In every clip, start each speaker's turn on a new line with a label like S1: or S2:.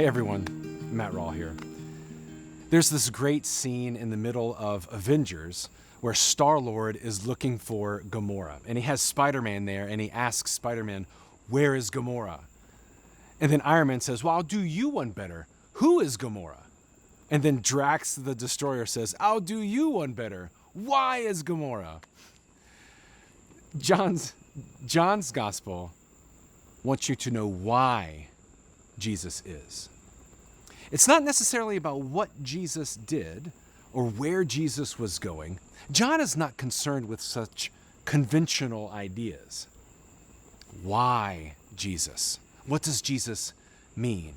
S1: Hey everyone, Matt Rawl here. There's this great scene in the middle of Avengers where Star-Lord is looking for Gamora. And he has Spider-Man there and he asks Spider-Man, "Where is Gamora?" And then Iron Man says, "Well, I'll do you one better. Who is Gamora?" And then Drax the Destroyer says, "I'll do you one better. Why is Gamora?" John's gospel wants you to know why Jesus is. It's not necessarily about what Jesus did or where Jesus was going. John is not concerned with such conventional ideas. Why Jesus? What does Jesus mean?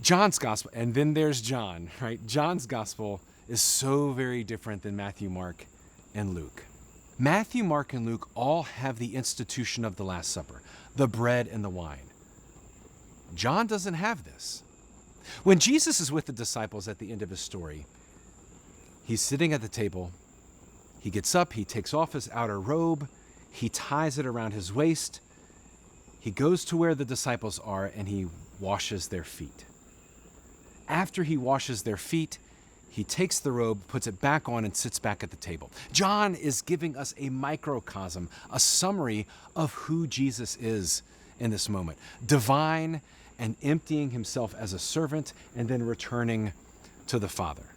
S1: John's gospel, and then there's John, right? John's gospel is so very different than Matthew, Mark, and Luke. Matthew, Mark, and Luke all have the institution of the Last Supper, the bread and the wine. John doesn't have this. When Jesus is with the disciples at the end of his story, he's sitting at the table. He gets up, he takes off his outer robe, he ties it around his waist. He goes to where the disciples are and he washes their feet. After he washes their feet, he takes the robe, puts it back on, and sits back at the table. John is giving us a microcosm, a summary of who Jesus is in this moment. Divine and emptying himself as a servant and then returning to the Father.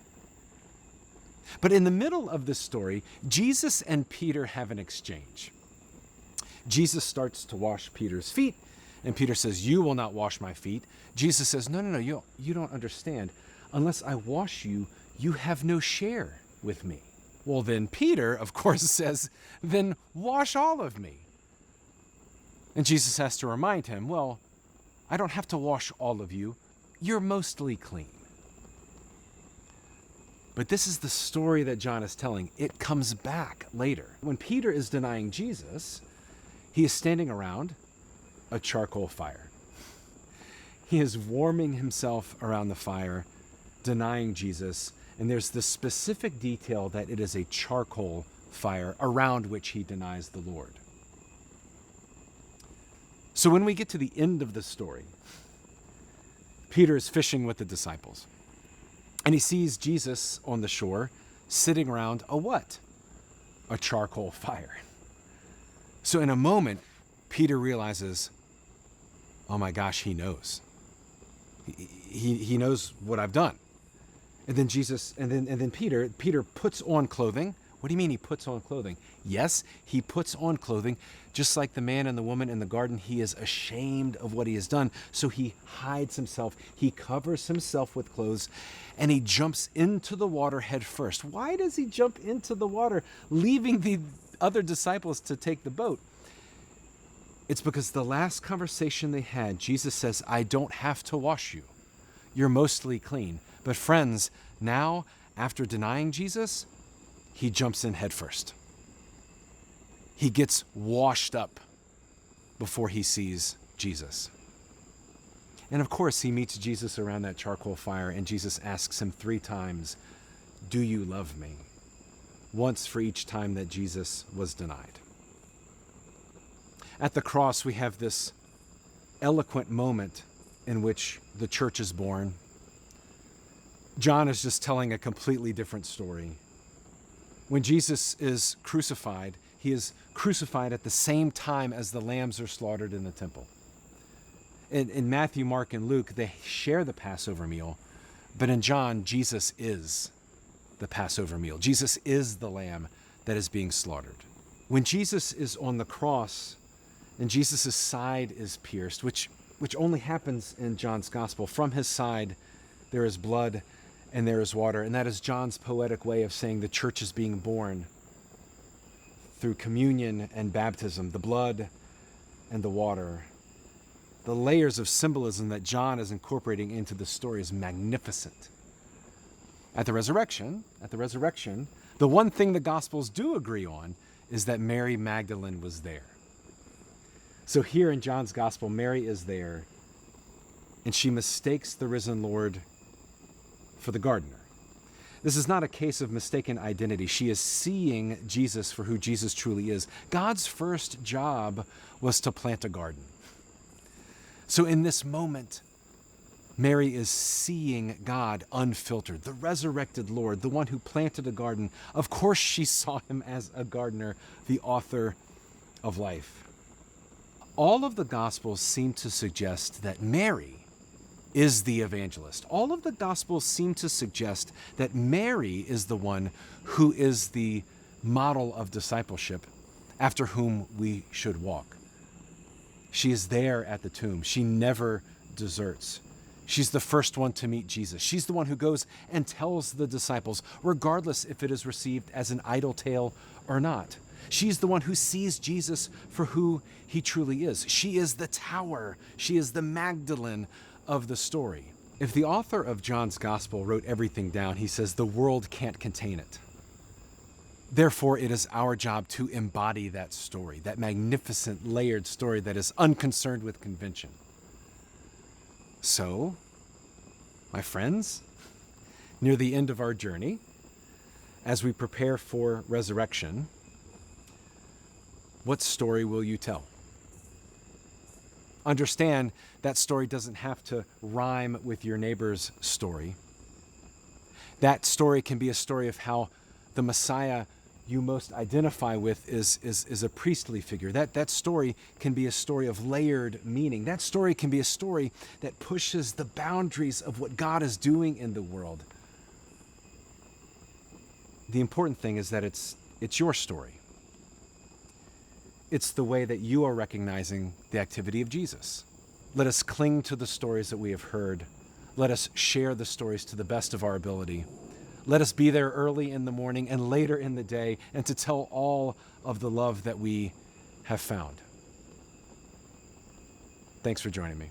S1: But in the middle of this story, Jesus and Peter have an exchange. Jesus starts to wash Peter's feet, and Peter says, "You will not wash my feet." Jesus says, No, you don't understand. Unless I wash you, you have no share with me. Well, then Peter, of course, says, "Then wash all of me." And Jesus has to remind him, "Well, I don't have to wash all of you. You're mostly clean." But this is the story that John is telling. It comes back later. When Peter is denying Jesus, he is standing around a charcoal fire. He is warming himself around the fire, denying Jesus. And there's this specific detail that it is a charcoal fire around which he denies the Lord. So when we get to the end of the story, Peter is fishing with the disciples. And he sees Jesus on the shore sitting around a what? A charcoal fire. So in a moment, Peter realizes, oh my gosh, he knows. He knows what I've done. And then Peter puts on clothing. What do you mean he puts on clothing? Yes, he puts on clothing. Just like the man and the woman in the garden, he is ashamed of what he has done. So he hides himself. He covers himself with clothes and he jumps into the water head first. Why does he jump into the water, leaving the other disciples to take the boat? It's because the last conversation they had, Jesus says, "I don't have to wash you. You're mostly clean." But friends, now, after denying Jesus, he jumps in head first. He gets washed up before he sees Jesus. And of course, he meets Jesus around that charcoal fire, and Jesus asks him 3 times, "Do you love me?" Once for each time that Jesus was denied. At the cross, we have this eloquent moment in which the church is born. John is just telling a completely different story. When Jesus is crucified, he is crucified at the same time as the lambs are slaughtered in the temple. In Matthew, Mark, and Luke, they share the Passover meal, but in John, Jesus is the Passover meal. Jesus is the lamb that is being slaughtered. When Jesus is on the cross and Jesus' side is pierced, which only happens in John's gospel, from his side there is blood and there is water, and that is John's poetic way of saying the church is being born through communion and baptism, the blood and the water. The layers of symbolism that John is incorporating into the story is magnificent. At the resurrection, the one thing the Gospels do agree on is that Mary Magdalene was there. So here in John's Gospel, Mary is there, and she mistakes the risen Lord for the gardener. This is not a case of mistaken identity. She is seeing Jesus for who Jesus truly is. God's first job was to plant a garden. So in this moment, Mary is seeing God unfiltered, the resurrected Lord, the one who planted a garden. Of course, she saw him as a gardener, the author of life. All of the Gospels seem to suggest that Mary is the evangelist. All of the Gospels seem to suggest that Mary is the one who is the model of discipleship after whom we should walk. She is there at the tomb. She never deserts. She's the first one to meet Jesus. She's the one who goes and tells the disciples, regardless if it is received as an idle tale or not. She's the one who sees Jesus for who he truly is. She is the tower. She is the Magdalene of the story. If the author of John's Gospel wrote everything down, he says the world can't contain it. Therefore, it is our job to embody that story, that magnificent, layered story that is unconcerned with convention. So, my friends, near the end of our journey, as we prepare for resurrection, what story will you tell? Understand that story doesn't have to rhyme with your neighbor's story. That story can be a story of how the Messiah you most identify with is a priestly figure. That story can be a story of layered meaning. That story can be a story that pushes the boundaries of what God is doing in the world. The important thing is that it's your story. It's the way that you are recognizing the activity of Jesus. Let us cling to the stories that we have heard. Let us share the stories to the best of our ability. Let us be there early in the morning and later in the day, and to tell all of the love that we have found. Thanks for joining me.